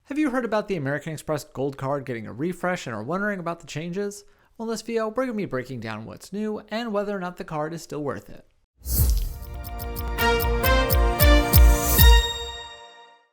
Have you heard about the American Express Gold Card getting a refresh and are wondering about the changes? Well, in this video, we're going to be breaking down what's new and whether or not the card is still worth it.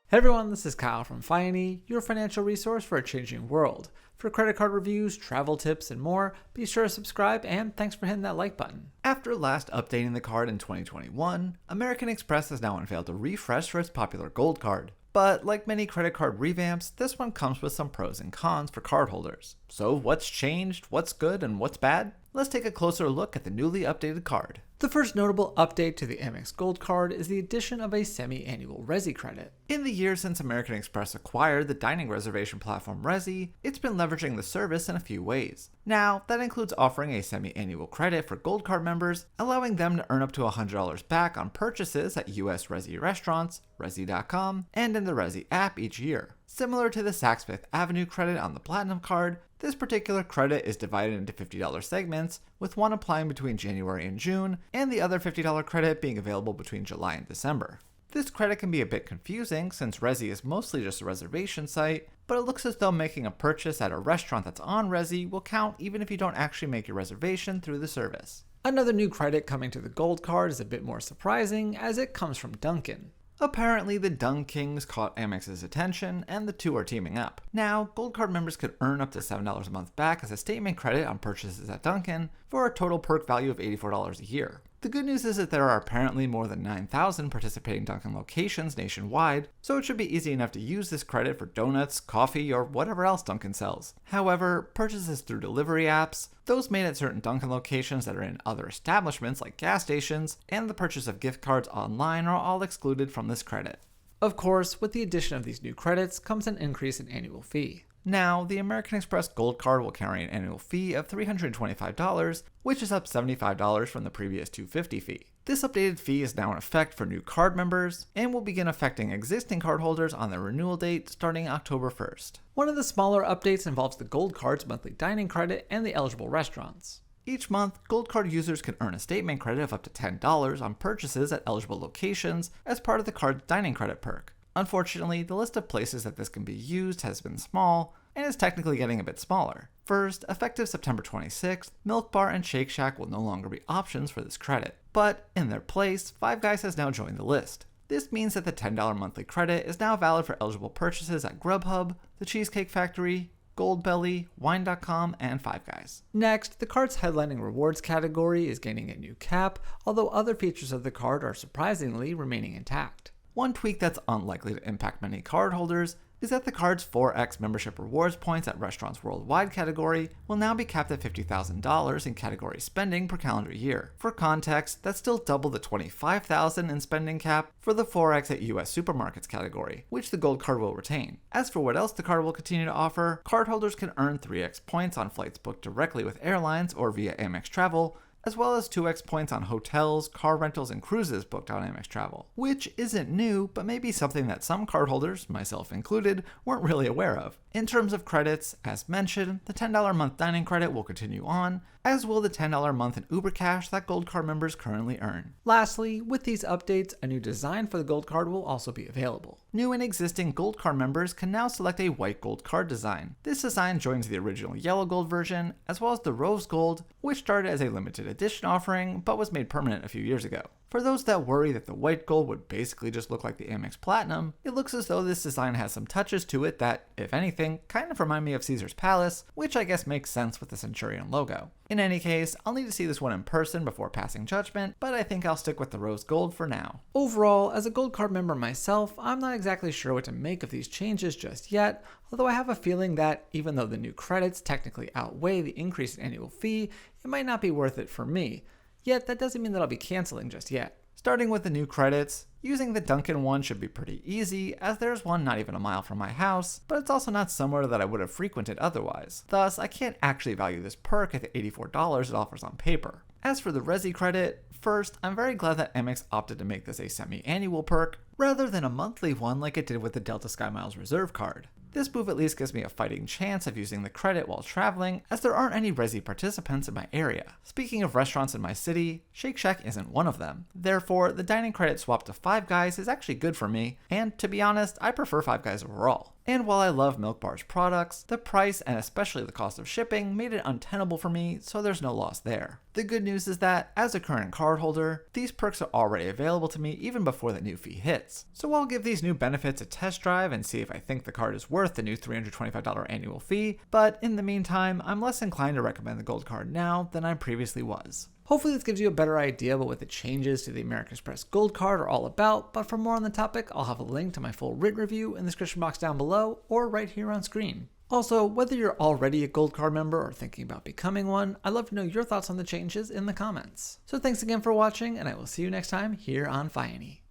Hey everyone, this is Kyle from Fiany, your financial resource for a changing world. For credit card reviews, travel tips, and more, be sure to subscribe and thanks for hitting that like button. After last updating the card in 2021, American Express has now unveiled a refresh for its popular Gold Card. But like many credit card revamps, this one comes with some pros and cons for cardholders. So what's changed, what's good, and what's bad? Let's take a closer look at the newly updated card. The first notable update to the Amex Gold Card is the addition of a semi-annual Resy credit. In the years since American Express acquired the dining reservation platform Resy, it's been leveraging the service in a few ways. Now, that includes offering a semi-annual credit for Gold Card members, allowing them to earn up to $100 back on purchases at US Resy restaurants, Resy.com, and in the Resy app each year. Similar to the Saks Fifth Avenue credit on the Platinum card, this particular credit is divided into $50 segments, with one applying between January and June, and the other $50 credit being available between July and December. This credit can be a bit confusing since Resy is mostly just a reservation site, but it looks as though making a purchase at a restaurant that's on Resy will count even if you don't actually make your reservation through the service. Another new credit coming to the Gold Card is a bit more surprising as it comes from Dunkin. Apparently, the Dunkings caught Amex's attention, and the two are teaming up. Now, Gold Card members could earn up to $7 a month back as a statement credit on purchases at Dunkin for a total perk value of $84 a year. The good news is that there are apparently more than 9,000 participating Dunkin locations nationwide, so it should be easy enough to use this credit for donuts, coffee, or whatever else Dunkin sells. However, purchases through delivery apps, those made at certain Dunkin locations that are in other establishments like gas stations, and the purchase of gift cards online are all excluded from this credit. Of course, with the addition of these new credits comes an increase in annual fee. Now, the American Express Gold Card will carry an annual fee of $325, which is up $75 from the previous $250 fee. This updated fee is now in effect for new card members and will begin affecting existing cardholders on their renewal date starting October 1st. One of the smaller updates involves the Gold Card's monthly dining credit and the eligible restaurants. Each month, Gold Card users can earn a statement credit of up to $10 on purchases at eligible locations as part of the card's dining credit perk. Unfortunately, the list of places that this can be used has been small, and is technically getting a bit smaller. First, effective September 26th, Milk Bar and Shake Shack will no longer be options for this credit. But in their place, Five Guys has now joined the list. This means that the $10 monthly credit is now valid for eligible purchases at Grubhub, The Cheesecake Factory, Goldbelly, Wine.com, and Five Guys. Next, the card's headlining rewards category is gaining a new cap, although other features of the card are surprisingly remaining intact. One tweak that's unlikely to impact many cardholders is that the card's 4x membership rewards points at restaurants worldwide category will now be capped at $50,000 in category spending per calendar year. For context, that's still double the $25,000 in spending cap for the 4x at US supermarkets category, which the Gold Card will retain. As for what else the card will continue to offer, cardholders can earn 3x points on flights booked directly with airlines or via Amex Travel, as well as 2x points on hotels, car rentals, and cruises booked on Amex Travel, which isn't new, but may be something that some cardholders, myself included, weren't really aware of. In terms of credits, as mentioned, the $10 a month dining credit will continue on, as will the $10 a month in Uber Cash that Gold Card members currently earn. Lastly, with these updates, a new design for the Gold Card will also be available. New and existing Gold Card members can now select a white gold card design. This design joins the original yellow gold version, as well as the rose gold, which started as a limited edition offering, but was made permanent a few years ago. For those that worry that the white gold would basically just look like the Amex Platinum, it looks as though this design has some touches to it that, if anything, kind of remind me of Caesar's Palace, which I guess makes sense with the Centurion logo. In any case, I'll need to see this one in person before passing judgment, but I think I'll stick with the rose gold for now. Overall, as a Gold Card member myself, I'm not exactly sure what to make of these changes just yet, although I have a feeling that even though the new credits technically outweigh the increase in annual fee, it might not be worth it for me. Yet that doesn't mean that I'll be canceling just yet. Starting with the new credits, using the Dunkin one should be pretty easy, as there's one not even a mile from my house, but it's also not somewhere that I would have frequented otherwise. Thus, I can't actually value this perk at the $84 it offers on paper. As for the Resy credit, first, I'm very glad that Amex opted to make this a semi-annual perk, rather than a monthly one like it did with the Delta SkyMiles Reserve card. This move at least gives me a fighting chance of using the credit while traveling, as there aren't any Resy participants in my area. Speaking of restaurants in my city, Shake Shack isn't one of them. Therefore, the dining credit swap to Five Guys is actually good for me, and to be honest, I prefer Five Guys overall. And while I love Milk Bar's products, the price and especially the cost of shipping made it untenable for me, so there's no loss there. The good news is that, as a current cardholder, these perks are already available to me even before the new fee hits. So I'll give these new benefits a test drive and see if I think the card is worth the new $325 annual fee, but in the meantime, I'm less inclined to recommend the Gold Card now than I previously was. Hopefully this gives you a better idea about what the changes to the American Express Gold Card are all about, but for more on the topic, I'll have a link to my full written review in the description box down below or right here on screen. Also, whether you're already a Gold Card member or thinking about becoming one, I'd love to know your thoughts on the changes in the comments. So thanks again for watching, and I will see you next time here on Finey.